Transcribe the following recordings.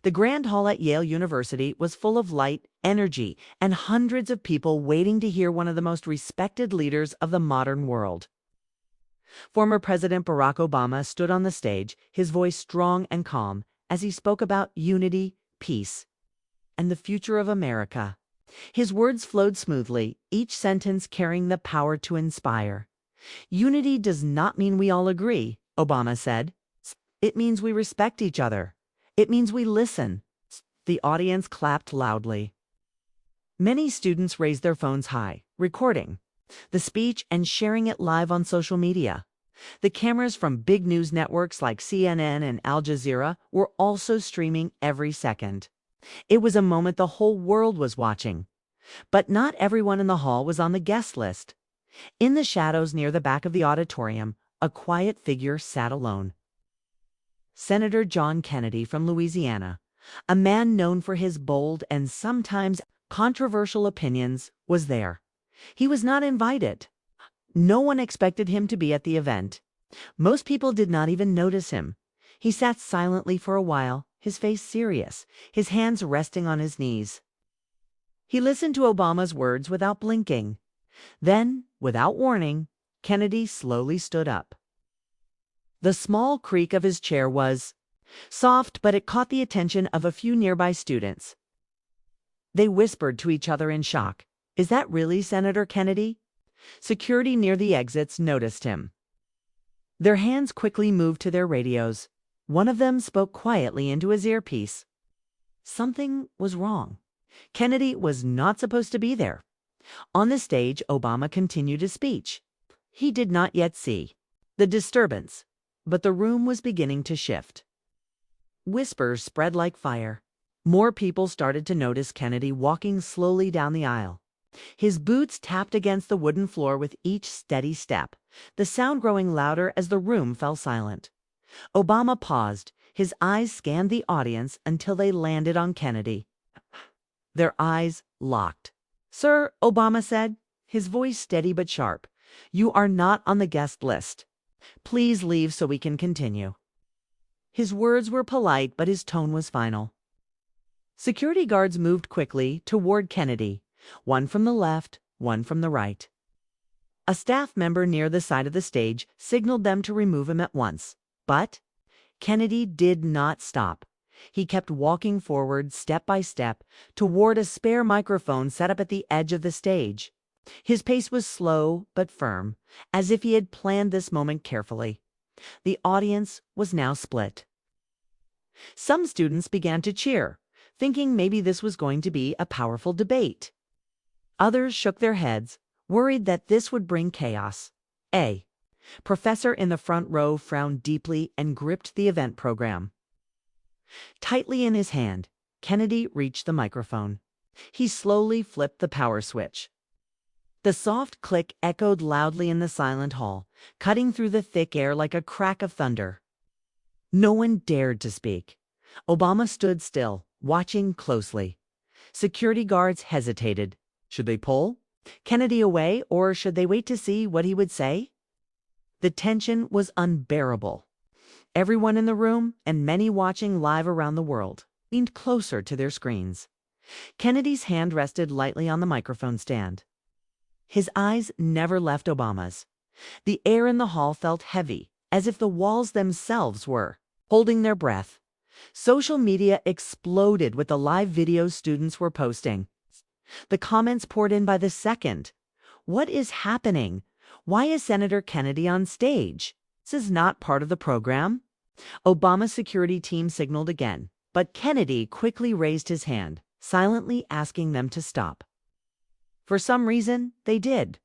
The Grand Hall at Yale University was full of light, energy, and hundreds of people waiting to hear one of the most respected leaders of the modern world. Former President Barack Obama stood on the stage, his voice strong and calm, as he spoke about unity, peace, and the future of America. His words flowed smoothly, each sentence carrying the power to inspire. Unity does not mean we all agree, Obama said. It means we respect each other. It means we listen. The audience clapped loudly. Many students raised their phones high, recording the speech and sharing it live on social media. The cameras from big news networks like CNN and Al Jazeera were also streaming every second. It was a moment the whole world was watching. But not everyone in the hall was on the guest list. In the shadows near the back of the auditorium, a quiet figure sat alone. Senator John Kennedy from Louisiana, a man known for his bold and sometimes controversial opinions, was there. He was not invited. No one expected him to be at the event. Most people did not even notice him. He sat silently for a while, his face serious, his hands resting on his knees. He listened to Obama's words without blinking. Then, without warning, Kennedy slowly stood up. The small creak of his chair was soft, but it caught the attention of a few nearby students. They whispered to each other in shock. "Is that really Senator Kennedy?" Security near the exits noticed him. Their hands quickly moved to their radios. One of them spoke quietly into his earpiece. Something was wrong. Kennedy was not supposed to be there. On the stage, Obama continued his speech. He did not yet see the disturbance, but the room was beginning to shift. Whispers spread like fire. More people started to notice Kennedy walking slowly down the aisle. His boots tapped against the wooden floor with each steady step, the sound growing louder as the room fell silent. Obama paused. His eyes scanned the audience until they landed on Kennedy. Their eyes locked. "Sir," Obama said, his voice steady but sharp, "you are not on the guest list. Please leave so we can continue." His words were polite, but his tone was final. Security guards moved quickly toward Kennedy, one from the left, one from the right. A staff member near the side of the stage signaled them to remove him at once. But Kennedy did not stop. He kept walking forward, step by step, toward a spare microphone set up at the edge of the stage. His pace was slow but firm, as if he had planned this moment carefully. The audience was now split. Some students began to cheer, thinking maybe this was going to be a powerful debate. Others shook their heads, worried that this would bring chaos. A professor in the front row frowned deeply and gripped the event program. Tightly in his hand, Kennedy reached the microphone. He slowly flipped the power switch. The soft click echoed loudly in the silent hall, cutting through the thick air like a crack of thunder. No one dared to speak. Obama stood still, watching closely. Security guards hesitated. Should they pull Kennedy away, or should they wait to see what he would say? The tension was unbearable. Everyone in the room, and many watching live around the world, leaned closer to their screens. Kennedy's hand rested lightly on the microphone stand. His eyes never left Obama's. The air in the hall felt heavy, as if the walls themselves were holding their breath. Social media exploded with the live videos students were posting. The comments poured in by the second. What is happening? Why is Senator Kennedy on stage? This is not part of the program. Obama's security team signaled again, but Kennedy quickly raised his hand, silently asking them to stop. For some reason, they did.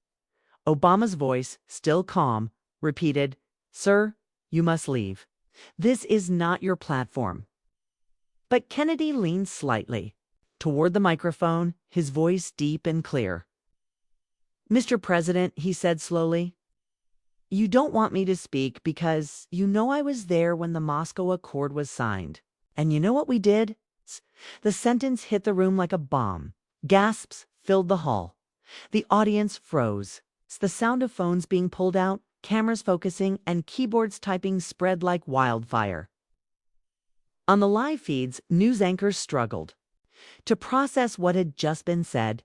Obama's voice, still calm, repeated, "Sir, you must leave. This is not your platform." But Kennedy leaned slightly toward the microphone, his voice deep and clear. "Mr. President," he said slowly, "you don't want me to speak because you know I was there when the Moscow Accord was signed. And you know what we did?" The sentence hit the room like a bomb. Gasps filled the hall. The audience froze. The sound of phones being pulled out, cameras focusing, and keyboards typing spread like wildfire. On the live feeds, news anchors struggled. To process what had just been said,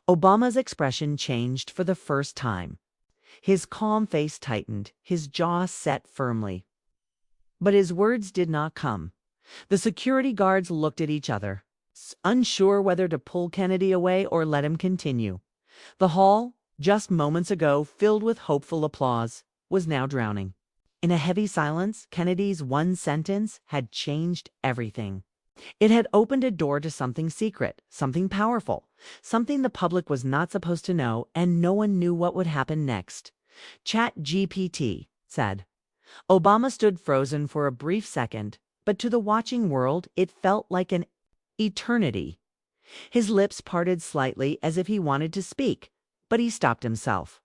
Obama's expression changed for the first time. His calm face tightened, his jaw set firmly. But his words did not come. The security guards looked at each other, unsure whether to pull Kennedy away or let him continue. The hall, just moments ago filled with hopeful applause, was now drowning. In a heavy silence, Kennedy's one sentence had changed everything. It had opened a door to something secret, something powerful, something the public was not supposed to know, and no one knew what would happen next. ChatGPT said. Obama stood frozen for a brief second, but to the watching world, it felt like an eternity. His lips parted slightly as if he wanted to speak, but he stopped himself.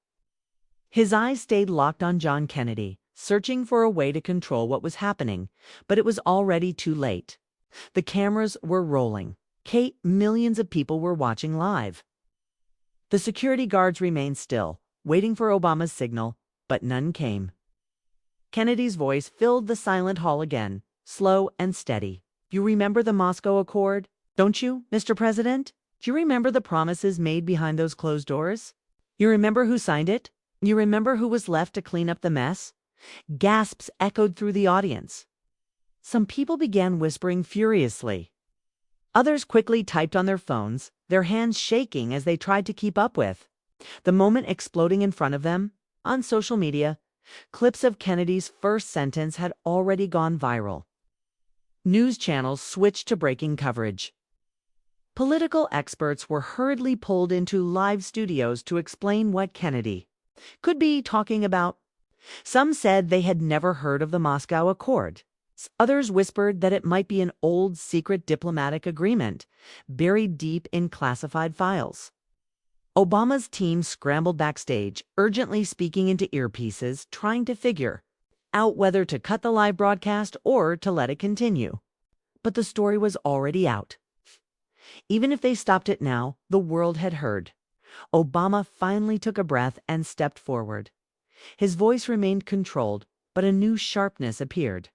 His eyes stayed locked on John Kennedy, searching for a way to control what was happening, but it was already too late. The cameras were rolling. Kate, millions of people were watching live. The security guards remained still, waiting for Obama's signal, but none came. Kennedy's voice filled the silent hall again, slow and steady. You remember the Moscow Accord, don't you, Mr. President? Do you remember the promises made behind those closed doors? You remember who signed it? You remember who was left to clean up the mess? Gasps echoed through the audience. Some people began whispering furiously. Others quickly typed on their phones, their hands shaking as they tried to keep up with. The moment exploding in front of them, on social media, clips of Kennedy's first sentence had already gone viral. News channels switched to breaking coverage. Political experts were hurriedly pulled into live studios to explain what Kennedy could be talking about. Some said they had never heard of the Moscow Accord. Others whispered that it might be an old secret diplomatic agreement buried deep in classified files. Obama's team scrambled backstage, urgently speaking into earpieces, trying to figure out whether to cut the live broadcast or to let it continue. But the story was already out. Even if they stopped it now, the world had heard. Obama finally took a breath and stepped forward. His voice remained controlled, but a new sharpness appeared.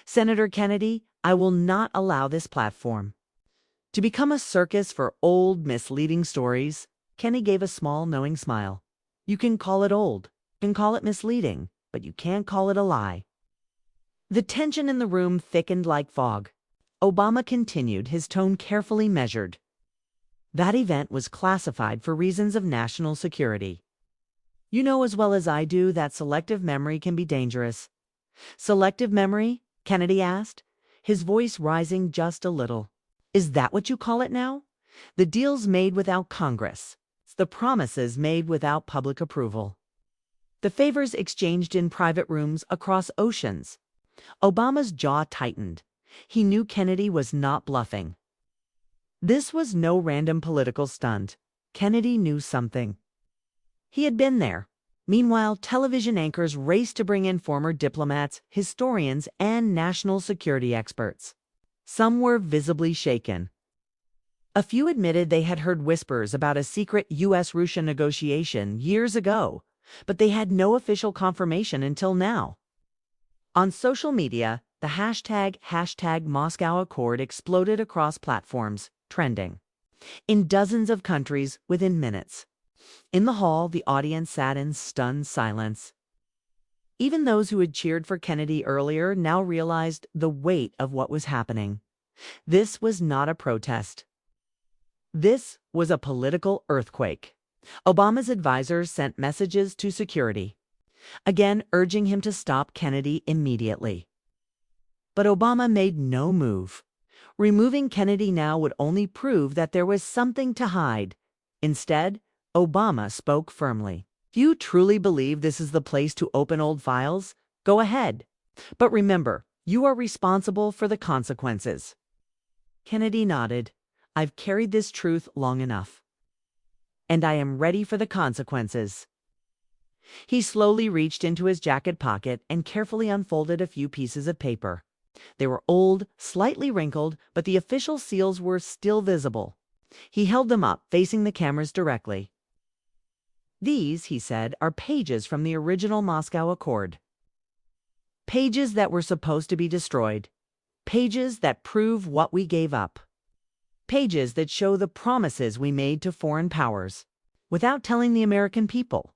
Senator Kennedy, I will not allow this platform to become a circus for old, misleading stories. Kennedy gave a small, knowing smile. You can call it old, you can call it misleading, but you can't call it a lie. The tension in the room thickened like fog. Obama continued, his tone carefully measured. That event was classified for reasons of national security. You know as well as I do that selective memory can be dangerous. Selective memory? Kennedy asked, his voice rising just a little. Is that what you call it now? The deals made without Congress. The promises made without public approval. The favors exchanged in private rooms across oceans. Obama's jaw tightened. He knew Kennedy was not bluffing. This was no random political stunt. Kennedy knew something. He had been there. Meanwhile, television anchors raced to bring in former diplomats, historians, and national security experts. Some were visibly shaken. A few admitted they had heard whispers about a secret U.S.-Russia negotiation years ago, but they had no official confirmation until now. On social media, the hashtag Moscow Accord exploded across platforms, trending in dozens of countries within minutes. In the hall, the audience sat in stunned silence. Even those who had cheered for Kennedy earlier now realized the weight of what was happening. This was not a protest. This was a political earthquake. Obama's advisors sent messages to security, again urging him to stop Kennedy immediately. But Obama made no move. Removing Kennedy now would only prove that there was something to hide. Instead, Obama spoke firmly. If you truly believe this is the place to open old files, go ahead. But remember, you are responsible for the consequences. Kennedy nodded. I've carried this truth long enough. And I am ready for the consequences. He slowly reached into his jacket pocket and carefully unfolded a few pieces of paper. They were old, slightly wrinkled, but the official seals were still visible. He held them up, facing the cameras directly. These, he said, are pages from the original Moscow Accord. Pages that were supposed to be destroyed. pages that prove what we gave up, pages that show the promises we made to foreign powers without telling the American people.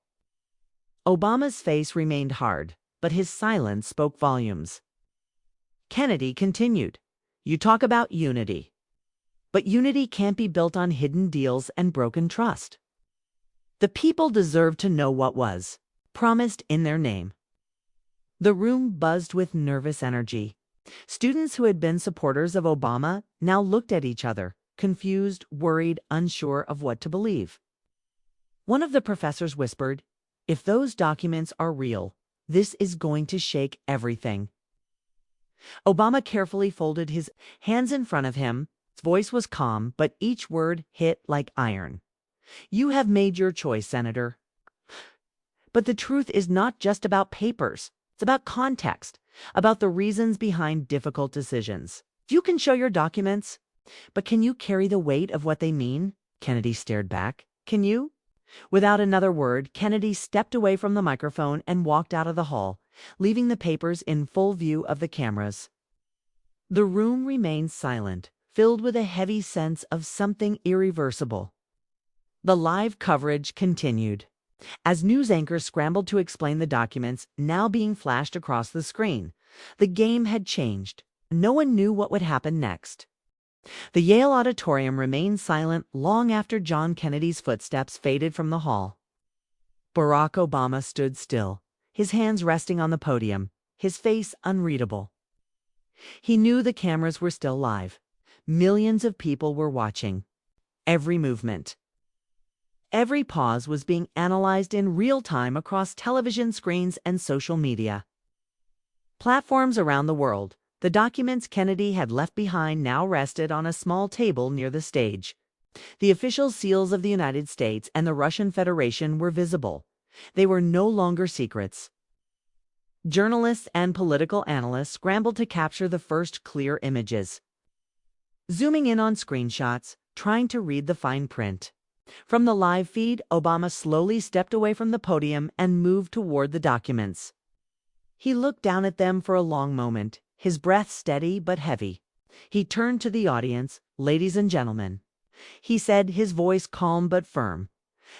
Obama's face remained hard, but his silence spoke volumes. Kennedy continued, "You talk about unity. But unity can't be built on hidden deals and broken trust. The people deserve to know what was promised in their name." The room buzzed with nervous energy. Students who had been supporters of Obama now looked at each other, confused, worried, unsure of what to believe. One of the professors whispered, "If those documents are real, this is going to shake everything." Obama carefully folded his hands in front of him. His voice was calm, but each word hit like iron. "You have made your choice, Senator. But the truth is not just about papers. It's about context, about the reasons behind difficult decisions. You can show your documents, but can you carry the weight of what they mean?" Kennedy stared back. "Can you?" Without another word, Kennedy stepped away from the microphone and walked out of the hall, leaving the papers in full view of the cameras. The room remained silent, filled with a heavy sense of something irreversible. The live coverage continued, as news anchors scrambled to explain the documents now being flashed across the screen. The game had changed. No one knew what would happen next. The Yale auditorium remained silent long after John Kennedy's footsteps faded from the hall. Barack Obama stood still, his hands resting on the podium, his face unreadable. He knew the cameras were still live. Millions of people were watching. Every movement, every pause was being analyzed in real time across television screens and social media. Platforms around the world, the documents Kennedy had left behind now rested on a small table near the stage. The official seals of the United States and the Russian Federation were visible. They were no longer secrets. Journalists and political analysts scrambled to capture the first clear images, zooming in on screenshots, trying to read the fine print. From the live feed, Obama slowly stepped away from the podium and moved toward the documents. He looked down at them for a long moment, his breath steady but heavy. He turned to the audience. "Ladies and gentlemen," he said, his voice calm but firm,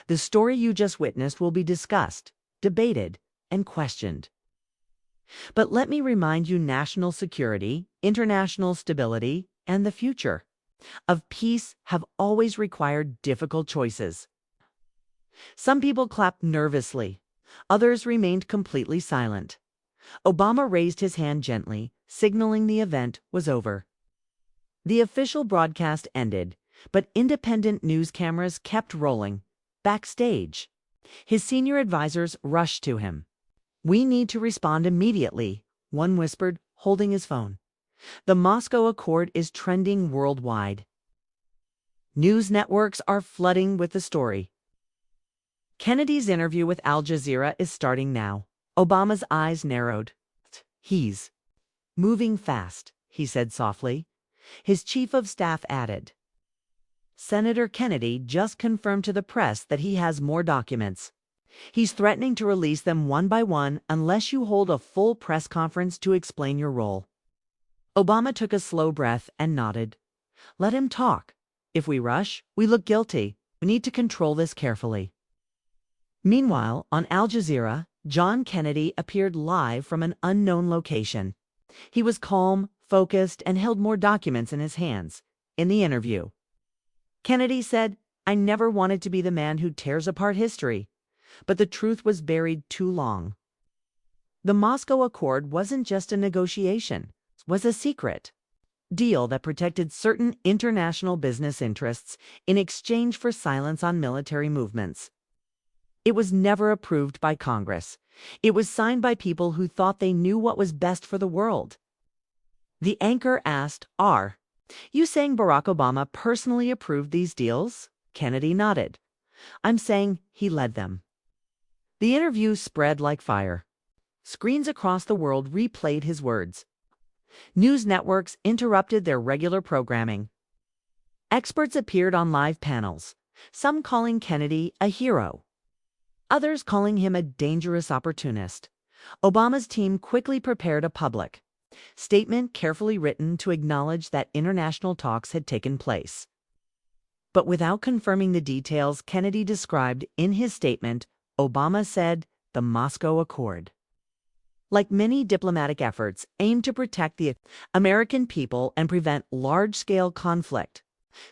"the story you just witnessed will be discussed, debated, and questioned. But let me remind you, national security, international stability, and the future of peace have always required difficult choices." Some people clapped nervously. Others remained completely silent. Obama raised his hand gently, signaling the event was over. The official broadcast ended, but independent news cameras kept rolling. Backstage, his senior advisors rushed to him. "We need to respond immediately," one whispered, holding his phone. "The Moscow Accord is trending worldwide. News networks are flooding with the story. Kennedy's interview with Al Jazeera is starting now." Obama's eyes narrowed. "He's moving fast," he said softly. His chief of staff added, "Senator Kennedy just confirmed to the press that he has more documents. He's threatening to release them one by one unless you hold a full press conference to explain your role." Obama took a slow breath and nodded. "Let him talk. If we rush, we look guilty. We need to control this carefully." Meanwhile, on Al Jazeera, John Kennedy appeared live from an unknown location. He was calm, focused, and held more documents in his hands. In the interview, Kennedy said, "I never wanted to be the man who tears apart history, but the truth was buried too long. The Moscow Accord wasn't just a negotiation, it was a secret deal that protected certain international business interests in exchange for silence on military movements. It was never approved by Congress. It was signed by people who thought they knew what was best for the world." The anchor asked, "Are you saying Barack Obama personally approved these deals?" Kennedy nodded. "I'm saying he led them." The interview spread like fire. Screens across the world replayed his words. News networks interrupted their regular programming. Experts appeared on live panels, some calling Kennedy a hero, others calling him a dangerous opportunist. Obama's team quickly prepared a public, Statement carefully written to acknowledge that international talks had taken place. But without confirming the details Kennedy described in his statement, Obama said the Moscow Accord, like many diplomatic efforts, aimed to protect the American people and prevent large-scale conflict.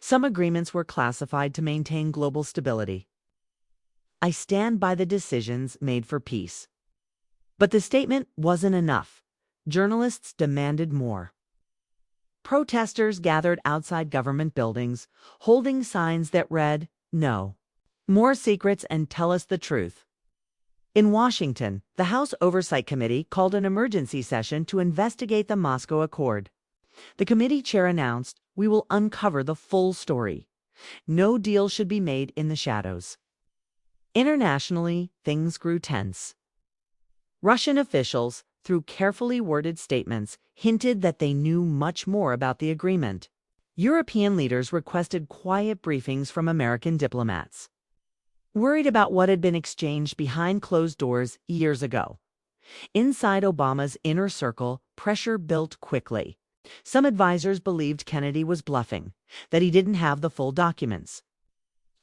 Some agreements were classified to maintain global stability. I stand by the decisions made for peace. But the statement wasn't enough. Journalists demanded more. Protesters gathered outside government buildings, holding signs that read, "No more secrets and tell us the truth." In Washington, the House Oversight Committee called an emergency session to investigate the Moscow Accord. The committee chair announced, "We will uncover the full story. No deal should be made in the shadows." Internationally, things grew tense. Russian officials, through carefully worded statements, hinted that they knew much more about the agreement. European leaders requested quiet briefings from American diplomats, worried about what had been exchanged behind closed doors years ago. Inside Obama's inner circle, pressure built quickly. Some advisors believed Kennedy was bluffing, that he didn't have the full documents.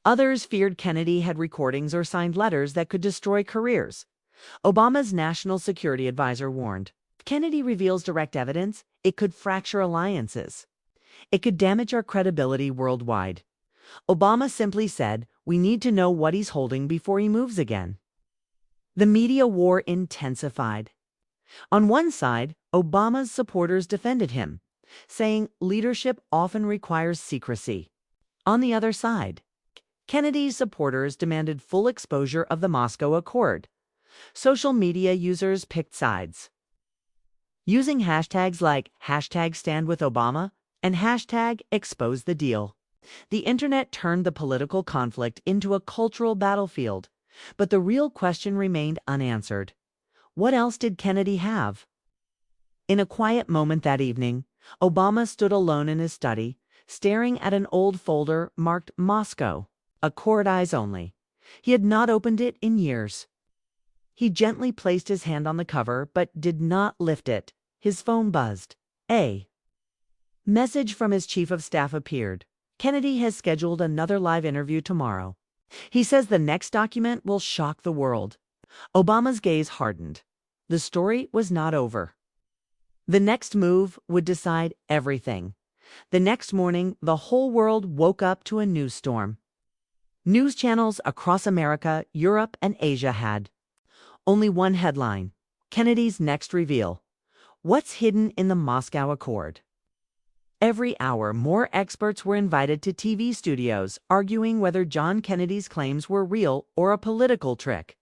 Others feared Kennedy had recordings or signed letters that could destroy careers. Obama's national security advisor warned, if Kennedy reveals direct evidence, it could fracture alliances. It could damage our credibility worldwide. Obama simply said, "We need to know what he's holding before he moves again." The media war intensified. On one side, Obama's supporters defended him, saying leadership often requires secrecy. On the other side, Kennedy's supporters demanded full exposure of the Moscow Accord. Social media users picked sides, using hashtags like #StandWithObama and #ExposeTheDeal. The internet turned the political conflict into a cultural battlefield, but the real question remained unanswered. What else did Kennedy have? In a quiet moment that evening, Obama stood alone in his study, staring at an old folder marked Moscow, Accord Eyes Only. He had not opened it in years. He gently placed his hand on the cover, but did not lift it. His phone buzzed. A message from his chief of staff appeared. Kennedy has scheduled another live interview tomorrow. He says the next document will shock the world. Obama's gaze hardened. The story was not over. The next move would decide everything. The next morning, the whole world woke up to a news storm. News channels across America, Europe, and Asia had only one headline: Kennedy's next reveal. What's hidden in the Moscow Accord? Every hour, more experts were invited to TV studios, arguing whether John Kennedy's claims were real or a political trick.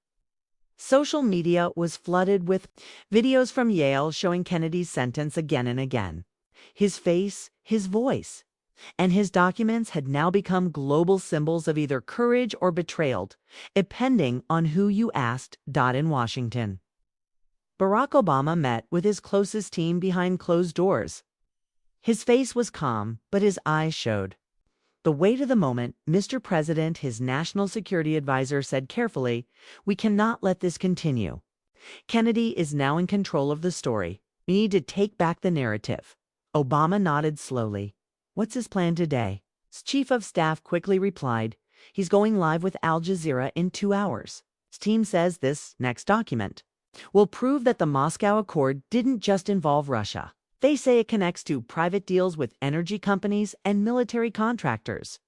Social media was flooded with videos from Yale showing Kennedy's sentence again and again. His face, his voice, and his documents had now become global symbols of either courage or betrayal, depending on who you asked. In Washington, Barack Obama met with his closest team behind closed doors. His face was calm, but his eyes showed the weight of the moment. "Mr. President," his national security advisor said carefully, "we cannot let this continue. Kennedy is now in control of the story. We need to take back the narrative." Obama nodded slowly. "What's his plan today?" His chief of staff quickly replied, "He's going live with Al Jazeera in 2 hours. His team says this next document will prove that the Moscow Accord didn't just involve Russia. They say it connects to private deals with energy companies and military contractors."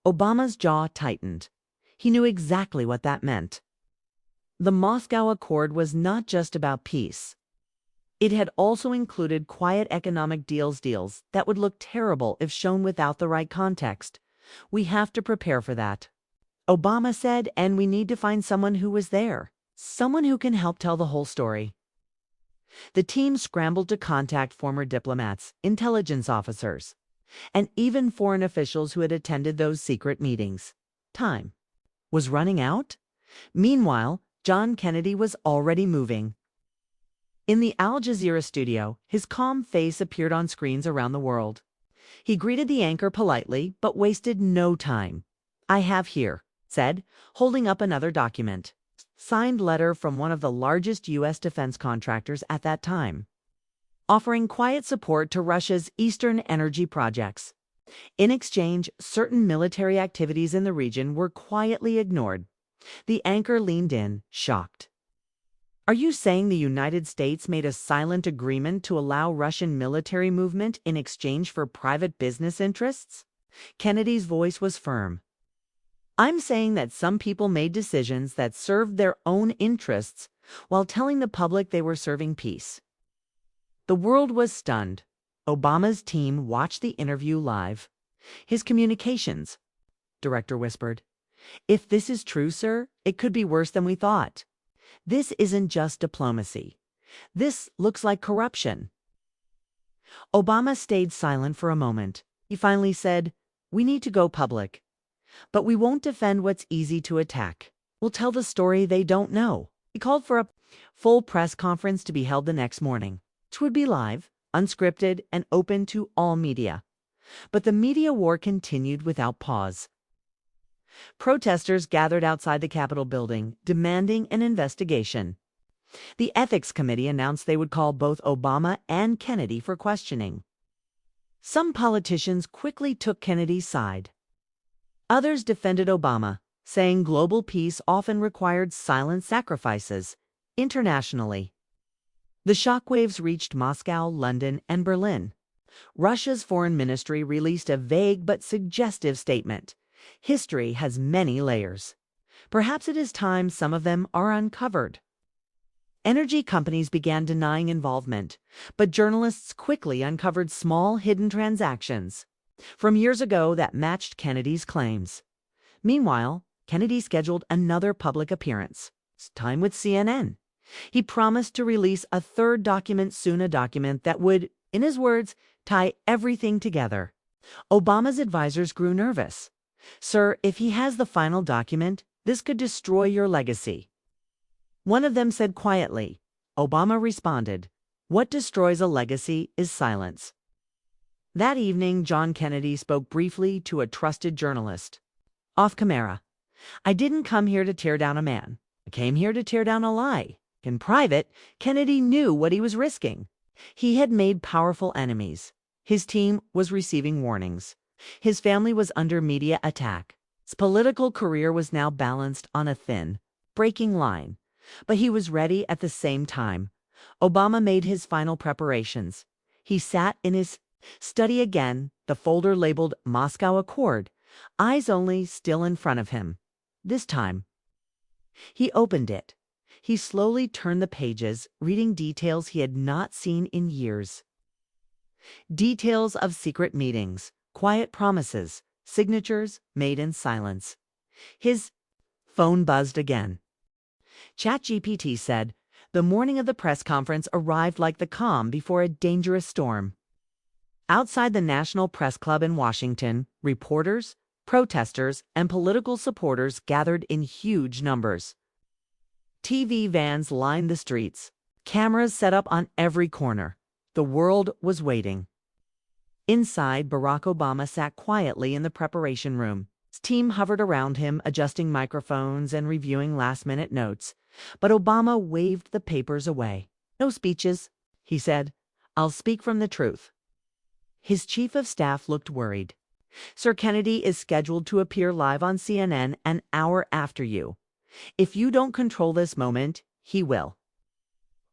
Obama's jaw tightened. He knew exactly what that meant. The Moscow Accord was not just about peace. It had also included quiet economic deals that would look terrible if shown without the right context. "We have to prepare for that," Obama said, "and we need to find someone who was there, someone who can help tell the whole story." The team scrambled to contact former diplomats, intelligence officers, and even foreign officials who had attended those secret meetings. Time was running out. Meanwhile, John Kennedy was already moving. In the Al Jazeera studio, his calm face appeared on screens around the world. He greeted the anchor politely, but wasted no time. "I have here," said, holding up another document. Signed letter from one of the largest U.S. defense contractors at that time. offering quiet support to Russia's eastern energy projects. In exchange, certain military activities in the region were quietly ignored. The anchor leaned in, shocked. Are you saying the United States made a silent agreement to allow Russian military movement in exchange for private business interests? Kennedy's voice was firm. I'm saying that some people made decisions that served their own interests while telling the public they were serving peace. The world was stunned. Obama's team watched the interview live. His communications director whispered, "If this is true, sir, it could be worse than we thought. This isn't just diplomacy. This looks like corruption." Obama stayed silent for a moment. He finally said, "We need to go public. But we won't defend what's easy to attack. We'll tell the story they don't know." He called for a full press conference to be held the next morning, which would be live, unscripted, and open to all media. But the media war continued without pause. Protesters gathered outside the Capitol building, demanding an investigation. The Ethics Committee announced they would call both Obama and Kennedy for questioning. Some politicians quickly took Kennedy's side. Others defended Obama, saying global peace often required silent sacrifices, internationally. The shockwaves reached Moscow, London, and Berlin. Russia's foreign ministry released a vague but suggestive statement. History has many layers. Perhaps it is time some of them are uncovered. Energy companies began denying involvement, but journalists quickly uncovered small hidden transactions from years ago that matched Kennedy's claims. Meanwhile, Kennedy scheduled another public appearance, this time with CNN. He promised to release a third document soon, a document that would, in his words, tie everything together. Obama's advisors grew nervous. "Sir, if he has the final document, this could destroy your legacy." One of them said quietly. Obama responded, "What destroys a legacy is silence." That evening, John Kennedy spoke briefly to a trusted journalist. Off camera, "I didn't come here to tear down a man. I came here to tear down a lie." In private, Kennedy knew what he was risking. He had made powerful enemies. His team was receiving warnings. His family was under media attack. His political career was now balanced on a thin, breaking line. But he was ready at the same time. Obama made his final preparations. He sat in his study again, the folder labeled Moscow Accord, eyes only still in front of him. This time, he opened it. He slowly turned the pages, reading details he had not seen in years. Details of secret meetings, quiet promises, signatures made in silence. His phone buzzed again. ChatGPT said, "The morning of the press conference arrived like the calm before a dangerous storm." Outside the National Press Club in Washington, reporters, protesters, and political supporters gathered in huge numbers. TV vans lined the streets, cameras set up on every corner. The world was waiting. Inside, Barack Obama sat quietly in the preparation room. His team hovered around him, adjusting microphones and reviewing last-minute notes. But Obama waved the papers away. "No speeches," he said. "I'll speak from the truth." His chief of staff looked worried. "Sir, Kennedy is scheduled to appear live on CNN an hour after you. If you don't control this moment, he will."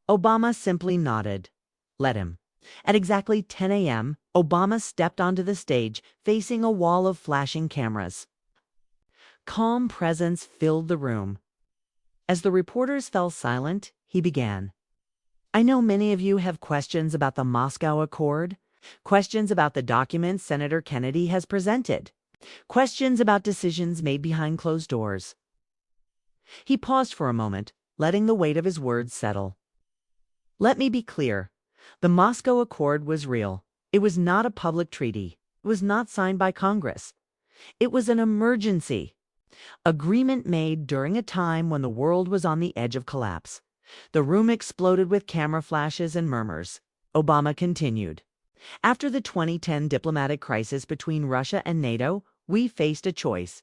Obama simply nodded. Let him. At exactly 10 a.m., Obama stepped onto the stage, facing a wall of flashing cameras. Calm presence filled the room. As the reporters fell silent, he began. "I know many of you have questions about the Moscow Accord, questions about the documents Senator Kennedy has presented, questions about decisions made behind closed doors." He paused for a moment, letting the weight of his words settle. "Let me be clear. The Moscow Accord was real. It was not a public treaty. It was not signed by Congress. It was an emergency agreement made during a time when the world was on the edge of collapse." The room exploded with camera flashes and murmurs. Obama continued. "After the 2010 diplomatic crisis between Russia and NATO, we faced a choice.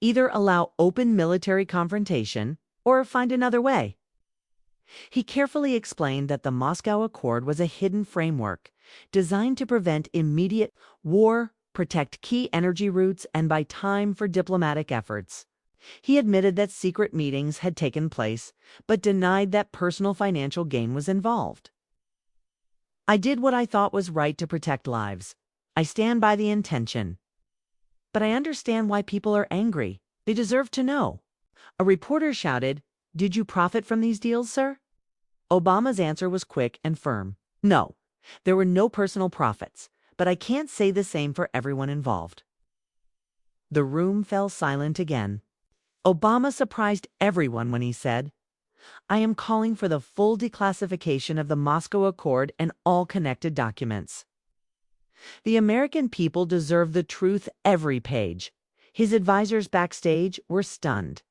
Either allow open military confrontation or find another way. He carefully explained that the Moscow Accord was a hidden framework designed to prevent immediate war, protect key energy routes, and buy time for diplomatic efforts. He admitted that secret meetings had taken place, but denied that personal financial gain was involved. "I did what I thought was right to protect lives. I stand by the intention. But I understand why people are angry. They deserve to know." A reporter shouted, "Did you profit from these deals, sir?" Obama's answer was quick and firm. "No, there were no personal profits, but I can't say the same for everyone involved." The room fell silent again. Obama surprised everyone when he said, "I am calling for the full declassification of the Moscow Accord and all connected documents." The American people deserve the truth every page. His advisors backstage were stunned.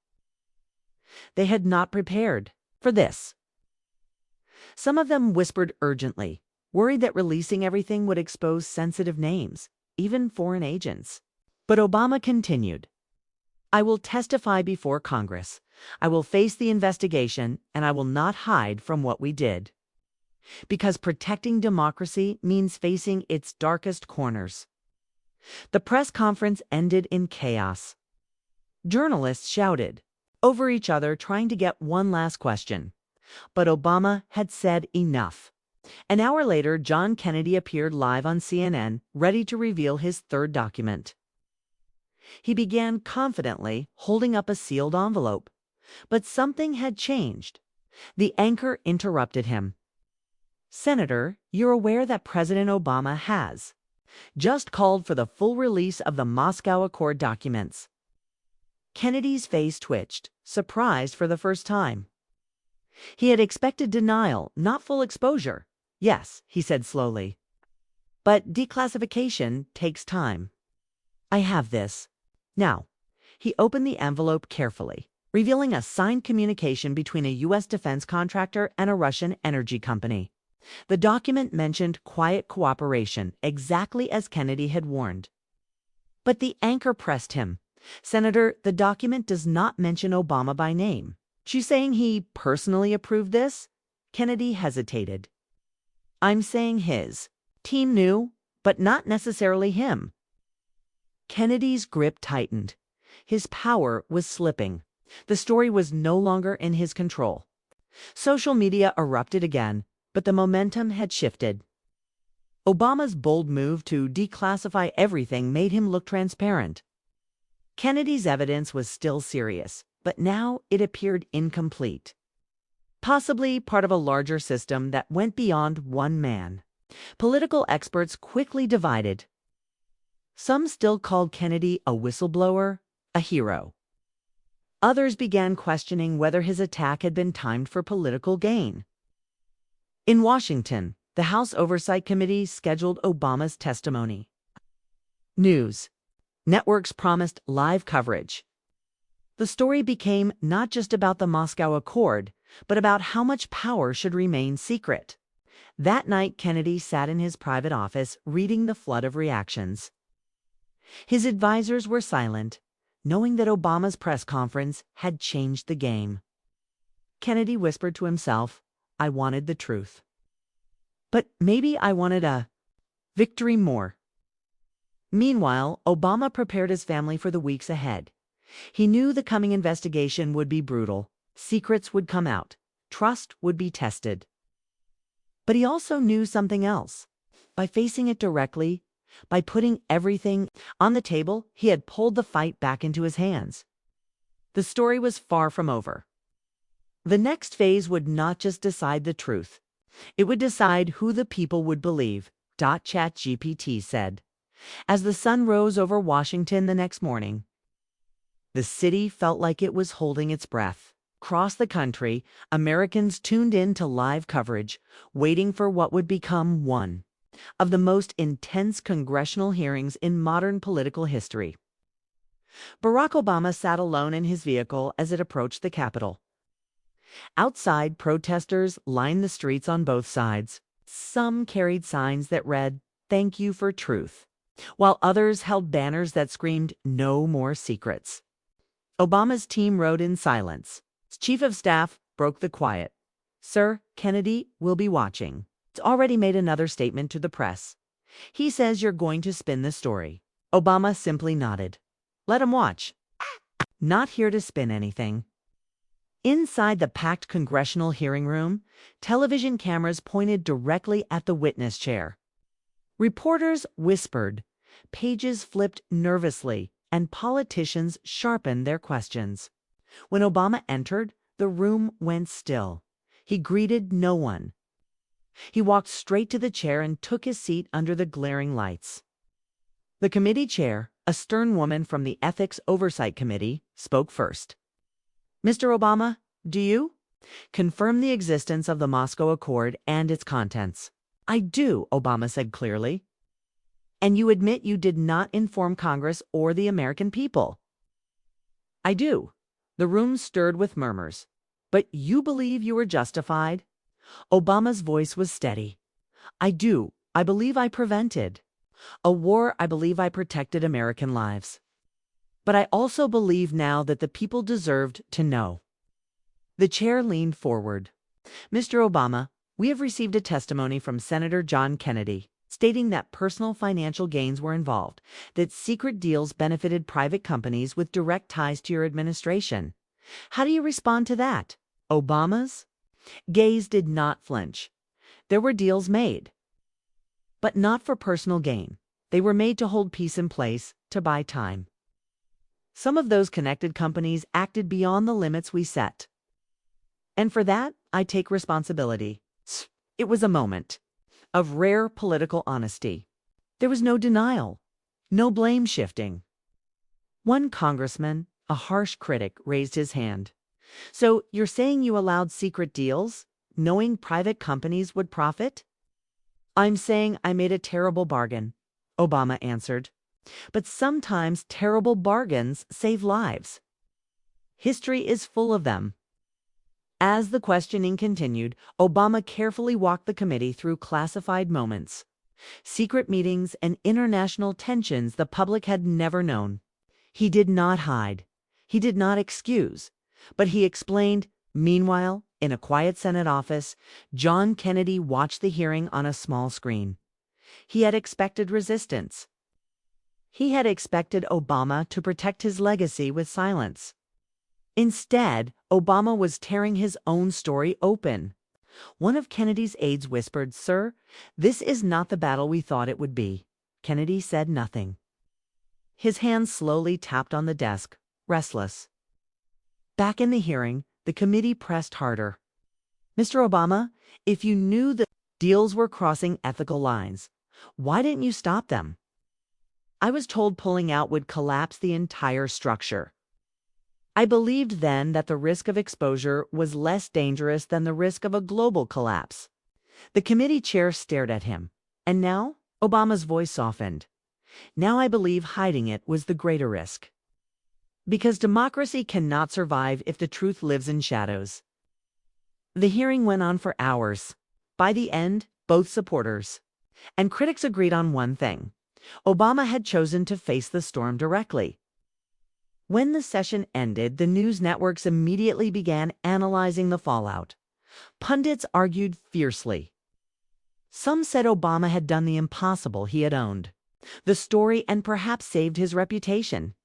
They had not prepared for this. Some of them whispered urgently, worried that releasing everything would expose sensitive names, even foreign agents. But Obama continued, "I will testify before Congress. I will face the investigation, and I will not hide from what we did. Because protecting democracy means facing its darkest corners." The press conference ended in chaos. Journalists shouted over each other, trying to get one last question. But Obama had said enough. An hour later, John Kennedy appeared live on CNN, ready to reveal his third document. He began confidently, holding up a sealed envelope. But something had changed. The anchor interrupted him. "Senator, you're aware that President Obama has just called for the full release of the Moscow Accord documents." Kennedy's face twitched, surprised for the first time. He had expected denial, not full exposure. "Yes," he said slowly. "But declassification takes time. I have this." Now, he opened the envelope carefully, revealing a signed communication between a U.S. defense contractor and a Russian energy company. The document mentioned quiet cooperation, exactly as Kennedy had warned. But the anchor pressed him. "Senator, the document does not mention Obama by name. She's saying he personally approved this?" Kennedy hesitated. "I'm saying his team knew, but not necessarily him." Kennedy's grip tightened. His power was slipping. The story was no longer in his control. Social media erupted again, but the momentum had shifted. Obama's bold move to declassify everything made him look transparent. Kennedy's evidence was still serious, but now it appeared incomplete. Possibly part of a larger system that went beyond one man. Political experts quickly divided. Some still called Kennedy a whistleblower, a hero. Others began questioning whether his attack had been timed for political gain. In Washington, the House Oversight Committee scheduled Obama's testimony. News networks promised live coverage. The story became not just about the Moscow Accord, but about how much power should remain secret. That night, Kennedy sat in his private office, reading the flood of reactions. His advisors were silent, knowing that Obama's press conference had changed the game. Kennedy whispered to himself, "I wanted the truth. But maybe I wanted a victory more." Meanwhile, Obama prepared his family for the weeks ahead. He knew the coming investigation would be brutal. Secrets would come out. Trust would be tested. But he also knew something else. By facing it directly, by putting everything on the table, he had pulled the fight back into his hands. The story was far from over. The next phase would not just decide the truth. It would decide who the people would believe, ChatGPT said. As the sun rose over Washington the next morning, the city felt like it was holding its breath. Across the country, Americans tuned in to live coverage, waiting for what would become one of the most intense congressional hearings in modern political history. Barack Obama sat alone in his vehicle as it approached the Capitol. Outside, protesters lined the streets on both sides. Some carried signs that read, "Thank you for truth," while others held banners that screamed, "No more secrets." Obama's team rode in silence. His chief of staff broke the quiet. Sir, Kennedy will be watching. He's already made another statement to the press. He says you're going to spin the story. Obama simply nodded. Let him watch. Not here to spin anything. Inside the packed congressional hearing room, television cameras pointed directly at the witness chair. Reporters whispered, pages flipped nervously, and politicians sharpened their questions. When Obama entered, the room went still. He greeted no one. He walked straight to the chair and took his seat under the glaring lights. The committee chair, a stern woman from the Ethics Oversight Committee, spoke first. Mr. Obama, do you confirm the existence of the Moscow Accord and its contents? I do, Obama said clearly. And you admit you did not inform Congress or the American people? I do. The room stirred with murmurs. But you believe you were justified? Obama's voice was steady. I do. I believe I prevented a war. I believe I protected American lives. But I also believe now that the people deserved to know. The chair leaned forward. Mr. Obama, we have received a testimony from Senator John Kennedy stating that personal financial gains were involved, that secret deals benefited private companies with direct ties to your administration. How do you respond to that? Obama's gaze did not flinch. There were deals made, but not for personal gain. They were made to hold peace in place, to buy time. Some of those connected companies acted beyond the limits we set. And for that, I take responsibility. It was a moment of rare political honesty. There was no denial, no blame shifting. One congressman, a harsh critic, raised his hand. So you're saying you allowed secret deals, knowing private companies would profit? I'm saying I made a terrible bargain, Obama answered. But sometimes terrible bargains save lives. History is full of them. As the questioning continued, Obama carefully walked the committee through classified moments, secret meetings, and international tensions the public had never known. He did not hide. He did not excuse. But he explained. Meanwhile, in a quiet Senate office, John Kennedy watched the hearing on a small screen. He had expected resistance. He had expected Obama to protect his legacy with silence. Instead, Obama was tearing his own story open. One of Kennedy's aides whispered, "Sir, this is not the battle we thought it would be." Kennedy said nothing. His hands slowly tapped on the desk, restless. Back in the hearing, the committee pressed harder. Mr. Obama, if you knew the deals were crossing ethical lines, why didn't you stop them? I was told pulling out would collapse the entire structure. I believed then that the risk of exposure was less dangerous than the risk of a global collapse. The committee chair stared at him. And now? Obama's voice softened. Now I believe hiding it was the greater risk. Because democracy cannot survive if the truth lives in shadows. The hearing went on for hours. By the end, both supporters and critics agreed on one thing. Obama had chosen to face the storm directly. When the session ended, the news networks immediately began analyzing the fallout. Pundits argued fiercely. Some said Obama had done the impossible he had owned the story and perhaps saved his reputation.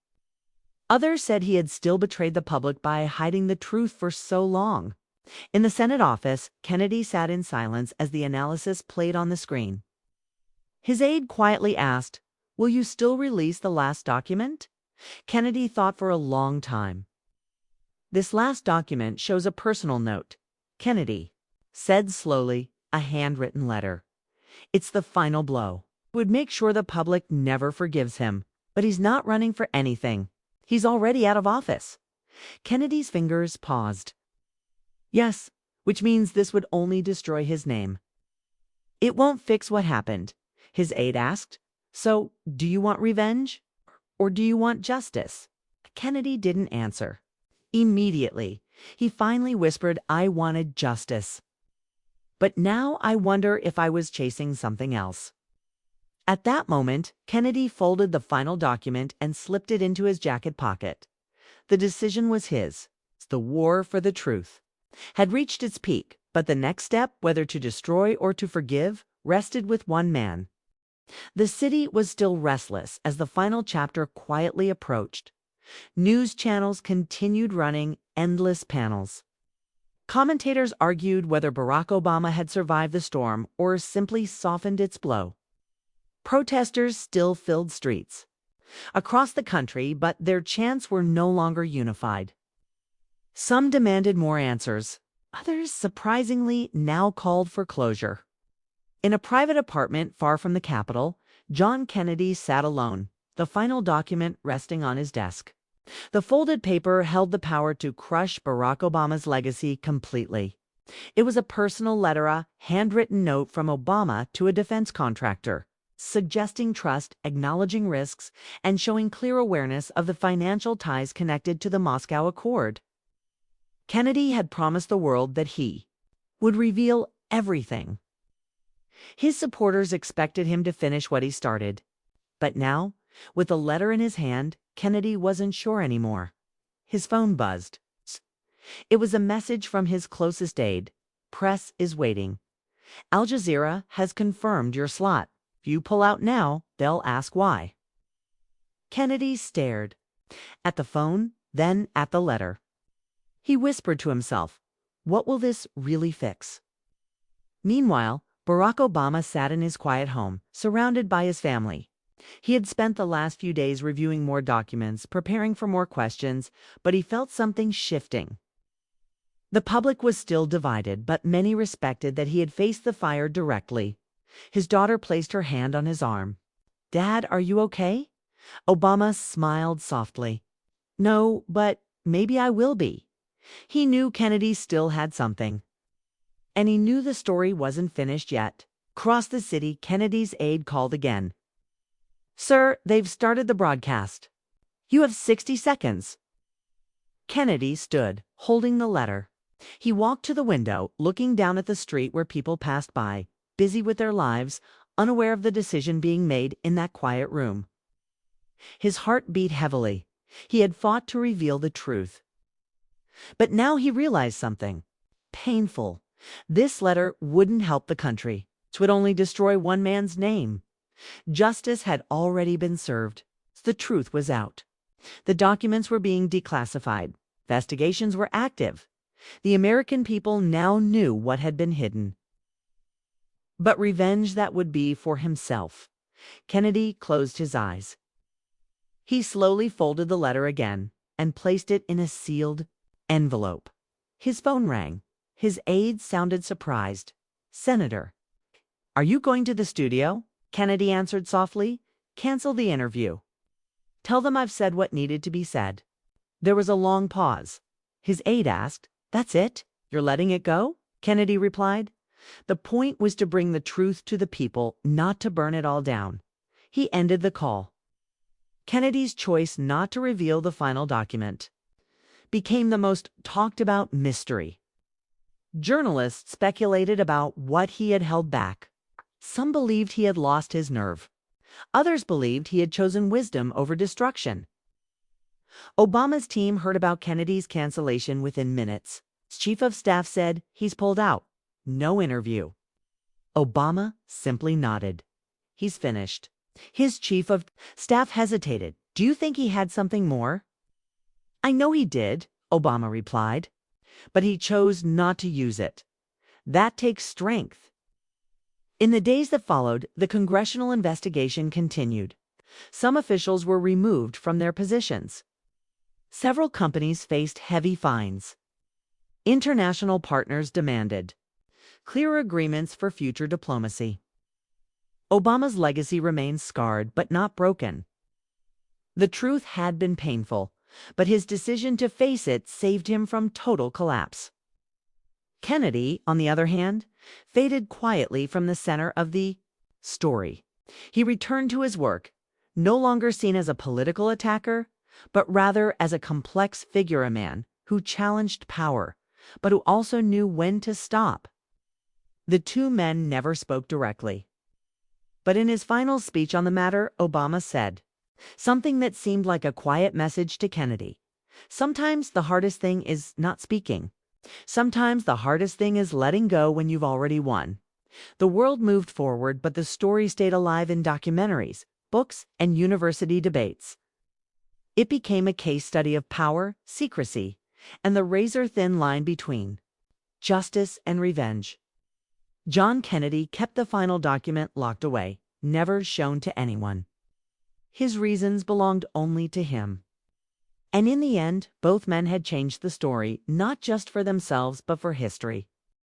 Others said he had still betrayed the public by hiding the truth for so long. In the Senate office, Kennedy sat in silence as the analysis played on the screen. His aide quietly asked, "Will you still release the last document?" Kennedy thought for a long time. "This last document shows a personal note," Kennedy said slowly, "a handwritten letter. It's the final blow. It would make sure the public never forgives him. But he's not running for anything. He's already out of office." Kennedy's fingers paused. "Yes, which means this would only destroy his name." "It won't fix what happened," his aide asked. "So, do you want revenge? Or do you want justice?" Kennedy didn't answer. Immediately, he finally whispered, "I wanted justice. But now I wonder if I was chasing something else." At that moment, Kennedy folded the final document and slipped it into his jacket pocket. The decision was his. The war for the truth had reached its peak. But the next step, whether to destroy or to forgive, rested with one man. The city was still restless as the final chapter quietly approached. News channels continued running endless panels. Commentators argued whether Barack Obama had survived the storm or simply softened its blow. Protesters still filled streets across the country, but their chants were no longer unified. Some demanded more answers. Others, surprisingly, now called for closure. In a private apartment far from the Capitol, John Kennedy sat alone, the final document resting on his desk. The folded paper held the power to crush Barack Obama's legacy completely. It was a personal letter, a handwritten note from Obama to a defense contractor, suggesting trust, acknowledging risks, and showing clear awareness of the financial ties connected to the Moscow Accord. Kennedy had promised the world that he would reveal everything. His supporters expected him to finish what he started. But now, with the letter in his hand, Kennedy wasn't sure anymore. His phone buzzed. It was a message from his closest aide. "Press is waiting. Al Jazeera has confirmed your slot. If you pull out now, they'll ask why." Kennedy stared at the phone, then at the letter. He whispered to himself, "What will this really fix?" Meanwhile, Barack Obama sat in his quiet home, surrounded by his family. He had spent the last few days reviewing more documents, preparing for more questions, but he felt something shifting. The public was still divided, but many respected that he had faced the fire directly. His daughter placed her hand on his arm. "Dad, are you okay?" Obama smiled softly. "No, but maybe I will be." He knew Kennedy still had something. And he knew the story wasn't finished yet. Across the city, Kennedy's aide called again. "Sir, they've started the broadcast. You have 60 seconds. Kennedy stood, holding the letter. He walked to the window, looking down at the street where people passed by, busy with their lives, unaware of the decision being made in that quiet room. His heart beat heavily. He had fought to reveal the truth. But now he realized something painful. This letter wouldn't help the country. It would only destroy one man's name. Justice had already been served. The truth was out. The documents were being declassified. Investigations were active. The American people now knew what had been hidden. But revenge that would be for himself. Kennedy closed his eyes. He slowly folded the letter again and placed it in a sealed envelope. His phone rang. His aide sounded surprised. "Senator, are you going to the studio?" Kennedy answered softly. "Cancel the interview. Tell them I've said what needed to be said." There was a long pause. His aide asked, "That's it? You're letting it go?" Kennedy replied, "The point was to bring the truth to the people, not to burn it all down." He ended the call. Kennedy's choice not to reveal the final document became the most talked about mystery. Journalists speculated about what he had held back. Some believed he had lost his nerve. Others believed he had chosen wisdom over destruction. Obama's team heard about Kennedy's cancellation within minutes. His chief of staff said he's pulled out. No interview. Obama simply nodded. He's finished. His chief of staff hesitated. "Do you think he had something more?" "I know he did," Obama replied. "But he chose not to use it. That takes strength." In the days that followed, the congressional investigation continued. Some officials were removed from their positions. Several companies faced heavy fines. International partners demanded clearer agreements for future diplomacy. Obama's legacy remained scarred but not broken. The truth had been painful, but his decision to face it saved him from total collapse. Kennedy, on the other hand, faded quietly from the center of the story. He returned to his work, no longer seen as a political attacker, but rather as a complex figure, a man who challenged power, but who also knew when to stop. The two men never spoke directly. But in his final speech on the matter, Obama said something that seemed like a quiet message to Kennedy. Sometimes the hardest thing is not speaking. Sometimes the hardest thing is letting go when you've already won. The world moved forward, but the story stayed alive in documentaries, books, and university debates. It became a case study of power, secrecy, and the razor-thin line between justice and revenge. John Kennedy kept the final document locked away, never shown to anyone. His reasons belonged only to him. And in the end, both men had changed the story, not just for themselves, but for history.